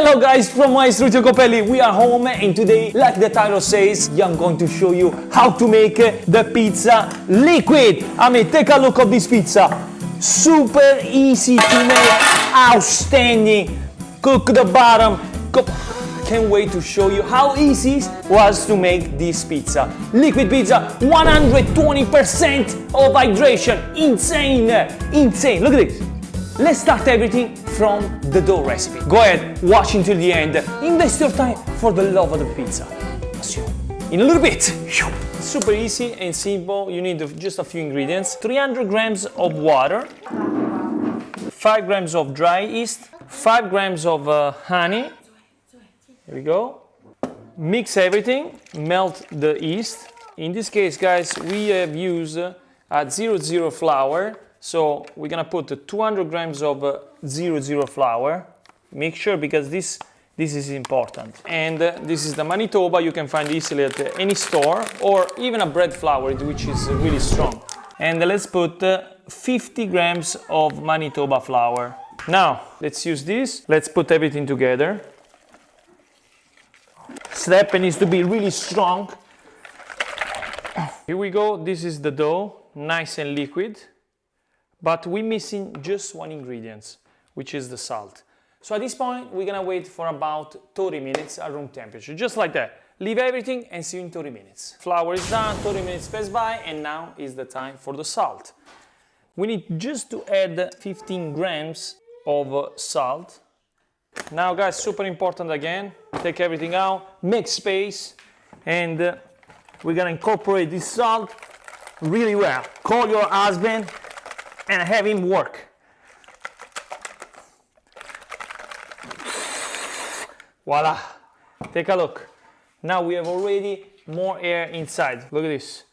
Hello guys, from Iacopelli. We are home and today, like the title says, I'm going to show you how to make the pizza liquid. I mean, take a look at this pizza. Super easy to make, outstanding. Cook the bottom. Can't wait to show you how easy it was to make this pizza. Liquid pizza, 120% of hydration. Insane, insane. Look at this. Let's start everything from the dough recipe. Go ahead, watch until the end. Invest your time for the love of the pizza. See you in a little bit. Super easy and simple. You need just a few ingredients. 300 grams of water, 5 grams of dry yeast, 5 grams of honey. Here we go. Mix everything, melt the yeast. In this case, guys, we have used a 00 flour. So we're gonna put 200 grams of 00 flour. Make sure, because this is important. And this is the Manitoba. You can find easily at any store, or even a bread flour, which is really strong. And let's put 50 grams of Manitoba flour. Now let's use this. Let's put everything together. Step needs to be really strong. Here we go. This is the dough, nice and liquid. But we're missing just one ingredient, which is the salt. So at this point, we're gonna wait for about 30 minutes at room temperature, just like that. Leave everything and see you in 30 minutes. Flour is done, 30 minutes pass by, and now is the time for the salt. We need just to add 15 grams of salt. Now guys, super important again, take everything out, make space, and we're gonna incorporate this salt really well. Call your husband and have him work. Voila, take a look. Now we have already more air inside. Look at this.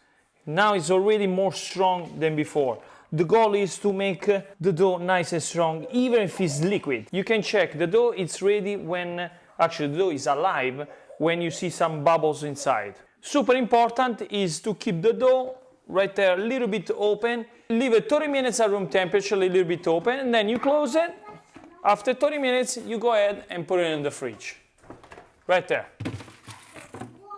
Now it's already more strong than before. The goal is to make the dough nice and strong, even if it's liquid. You can check the dough, it's ready when, actually the dough is alive, when you see some bubbles inside. Super important is to keep the dough right there a little bit open. Leave it 30 minutes at room temperature, a little bit open, and then you close it. After 30 minutes, you go ahead and put it in the fridge. Right there.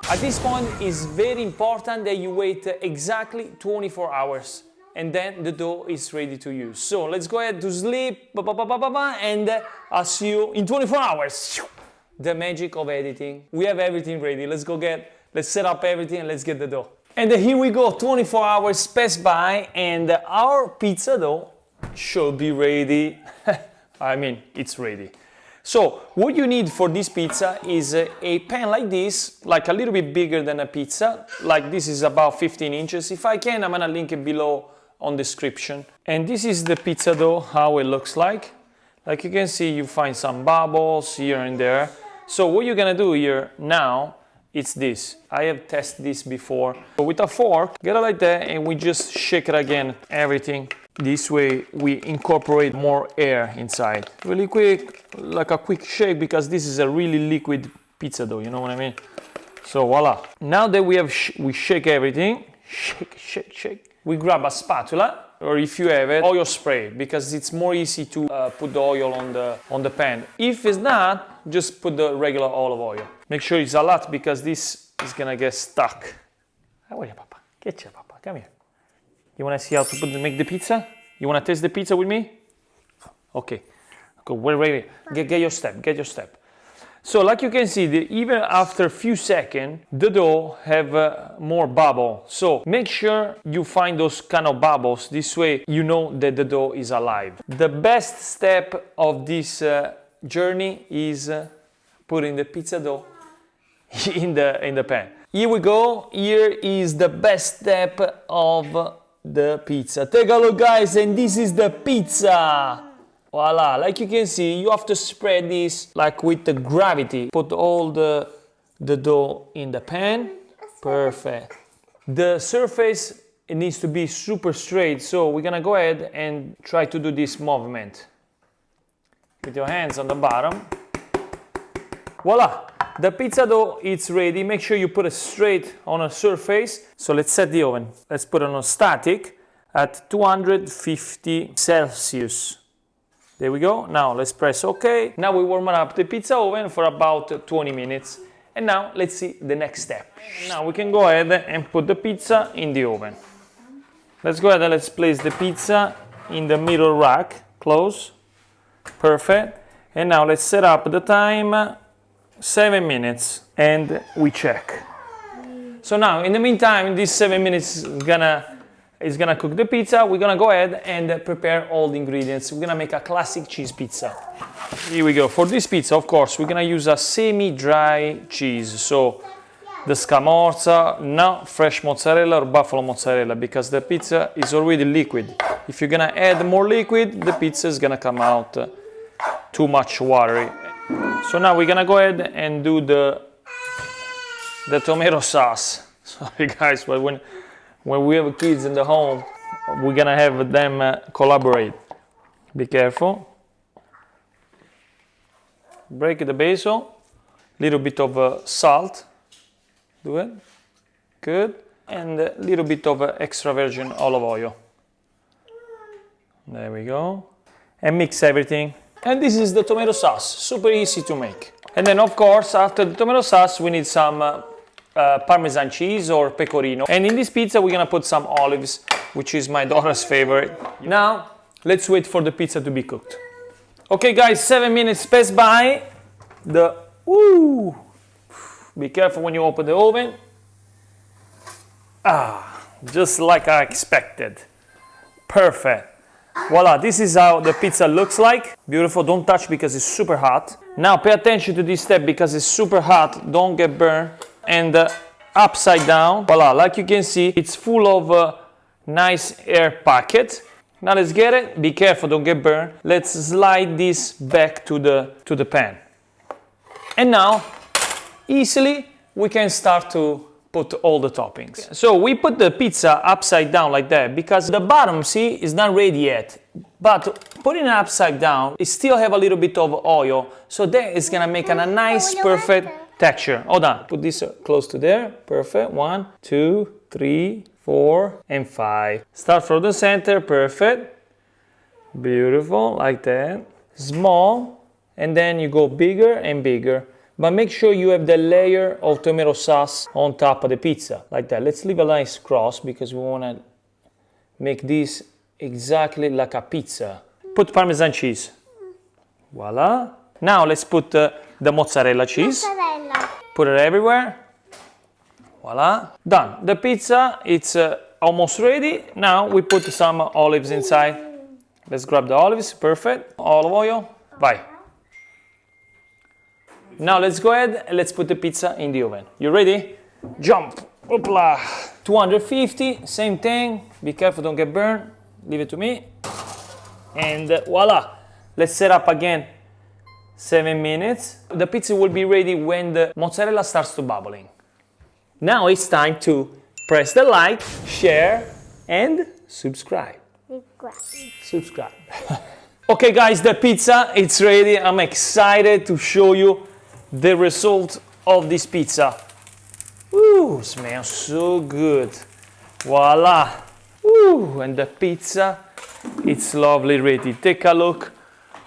At this point, it's very important that you wait exactly 24 hours, and then the dough is ready to use. So let's go ahead to sleep, and I'll see you in 24 hours. The magic of editing. We have everything ready. Let's set up everything and let's get the dough. And here we go, 24 hours pass by and our pizza dough should be ready. I mean, it's ready. So what you need for this pizza is a pan like this, like a little bit bigger than a pizza. Like this is about 15 inches. If I can, I'm gonna link it below on description. And this is the pizza dough, how it looks like. Like you can see, you find some bubbles here and there. So what you're gonna do here now, it's this. I have tested this before. So with a fork, get it like that, and we just shake it again, everything. This way we incorporate more air inside. Really quick, like a quick shake, because this is a really liquid pizza dough, you know what I mean? So voila. Now that we shake everything, shake. We grab a spatula, or if you have it, oil spray, because it's more easy to put the oil on the pan. If it's not, just put the regular olive oil. Make sure it's a lot, because this is gonna get stuck. How are you, Papa? Get you, Papa. Come here. You wanna see how to make the pizza? You wanna taste the pizza with me? Okay. Go, we're ready. Get your step. So like you can see, even after a few seconds, the dough have more bubble. So make sure you find those kind of bubbles. This way you know that the dough is alive. The best step of this journey is putting the pizza dough in the pan. Here we go. Here is the best step of the pizza. Take a look, guys, and this is the pizza. Voila, like you can see, you have to spread this like with the gravity. Put all the dough in the pan. Perfect. The surface, it needs to be super straight, so we're gonna go ahead and try to do this movement. With your hands on the bottom. Voila, the pizza dough is ready. Make sure you put it straight on a surface. So let's set the oven. Let's put it on static at 250 Celsius. There we go. Now let's press OK. Now we warm up the pizza oven for about 20 minutes. And now let's see the next step. Now we can go ahead and put the pizza in the oven. Let's go ahead and let's place the pizza in the middle rack. Close. Perfect. And now let's set up the time, 7 minutes, and we check. So now, in the meantime, this 7 minutes is gonna cook the pizza. We're gonna go ahead and prepare all the ingredients. We're gonna make a classic cheese pizza. Here we go. For this pizza, of course, we're gonna use a semi-dry cheese. So the scamorza, not fresh mozzarella or buffalo mozzarella, because the pizza is already liquid. If you're gonna add more liquid, the pizza is gonna come out too much watery. So now we're gonna go ahead and do the tomato sauce. Sorry guys, but when we have kids in the home, we're gonna have them collaborate. Be careful. Break the basil. Little bit of salt. Do it. Good. And a little bit of extra virgin olive oil. There we go. And mix everything. And this is the tomato sauce. Super easy to make. And then of course, after the tomato sauce, we need some Parmesan cheese or pecorino. And in this pizza, we're gonna put some olives, which is my daughter's favorite. Now, let's wait for the pizza to be cooked. Okay guys, 7 minutes pass by. Be careful when you open the oven. Just like I expected. Perfect. Voila, this is how the pizza looks like. Beautiful, don't touch because it's super hot. Now pay attention to this step because it's super hot, don't get burned. And upside down, voila, like you can see, it's full of nice air pocket. Now let's get it, be careful, don't get burned. Let's slide this back to the pan. And now, easily, we can start to put all the toppings. So we put the pizza upside down like that because the bottom, see, is not ready yet. But putting it upside down, it still have a little bit of oil. So that is gonna make a nice, perfect texture. Hold on, put this close to there. Perfect. 1, 2, 3, 4, and 5. Start from the center. Perfect. Beautiful, like that. Small, and then you go bigger and bigger. But make sure you have the layer of tomato sauce on top of the pizza, like that. Let's leave a nice cross because we want to make this exactly like a pizza. Put Parmesan cheese. Voila. Now let's put the mozzarella cheese. Mozzarella. Put it everywhere. Voila. Done. The pizza, it's almost ready. Now we put some olives inside. Let's grab the olives. Perfect. Olive oil. Bye. Now let's go ahead and let's put the pizza in the oven. You ready? Jump. Hoopla. 250, same thing. Be careful, don't get burned. Leave it to me. And voila. Let's set up again 7 minutes. The pizza will be ready when the mozzarella starts to bubbling. Now it's time to press the like, share, and subscribe. Subscribe. Okay guys, the pizza, it's ready. I'm excited to show you the result of this pizza. Ooh, smells so good. Voila. Ooh, and the pizza, it's lovely ready. Take a look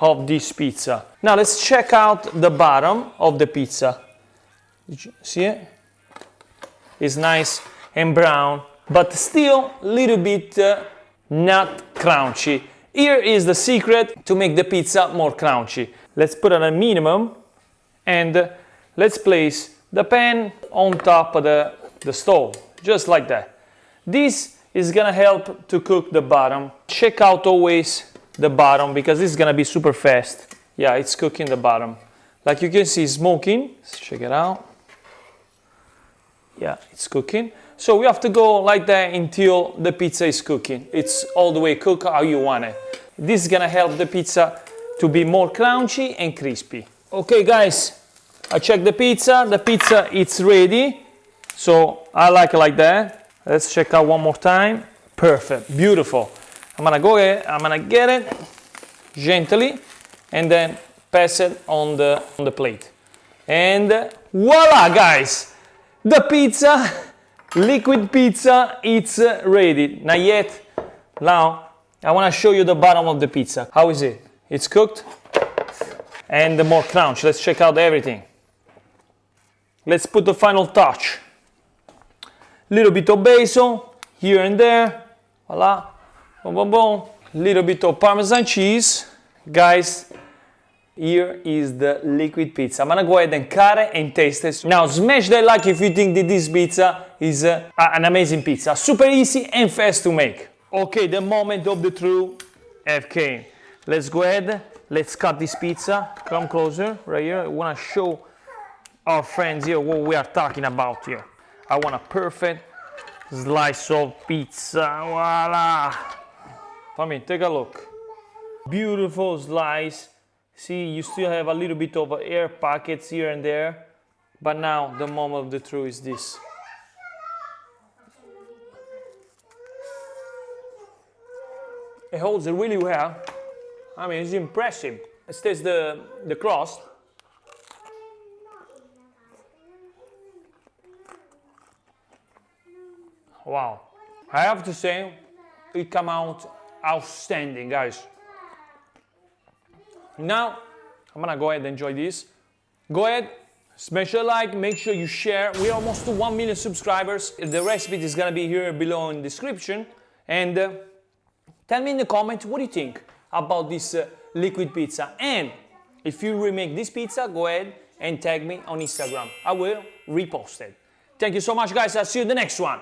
of this pizza. Now let's check out the bottom of the pizza. Did you see it? It's nice and brown, but still a little bit not crunchy. Here is the secret to make the pizza more crunchy. Let's put it at a minimum. And let's place the pan on top of the stove, just like that. This is gonna help to cook the bottom. Check out always the bottom because this is gonna be super fast. Yeah, it's cooking the bottom. Like you can see, smoking. Let's check it out. Yeah, it's cooking. So we have to go like that until the pizza is cooking. It's all the way cooked how you want it. This is gonna help the pizza to be more crunchy and crispy. Okay guys, I checked the pizza. The pizza, it's ready. So I like it like that. Let's check out one more time. Perfect, beautiful. I'm gonna go ahead, I'm gonna get it gently and then pass it on the plate. And voila guys, the pizza, liquid pizza, it's ready. Not yet. Now I wanna show you the bottom of the pizza. How is it? It's cooked. And the more crunch. Let's check out everything. Let's put the final touch. Little bit of basil here and there. Voila. Boom, boom, boom. Little bit of Parmesan cheese. Guys, here is the liquid pizza. I'm gonna go ahead and cut it and taste it. Now smash that like if you think that this pizza is an amazing pizza. Super easy and fast to make. Okay, the moment of the truth have came. Let's go ahead, let's cut this pizza. Come closer, right here. I wanna show our friends here what we are talking about here. I want a perfect slice of pizza. Voila! Fammi, take a look. Beautiful slice. See, you still have a little bit of air pockets here and there, but now the moment of the truth is this. It holds it really well. I mean, it's impressive. Let's taste the crust. Wow. I have to say, it came out outstanding, guys. Now, I'm gonna go ahead and enjoy this. Go ahead, smash a like, make sure you share. We're almost to 1 million subscribers. The recipe is gonna be here below in the description. And tell me in the comments what you think about this liquid pizza. And if you remake this pizza, go ahead and tag me on Instagram. I will repost it. Thank you so much, guys. I'll see you in the next one.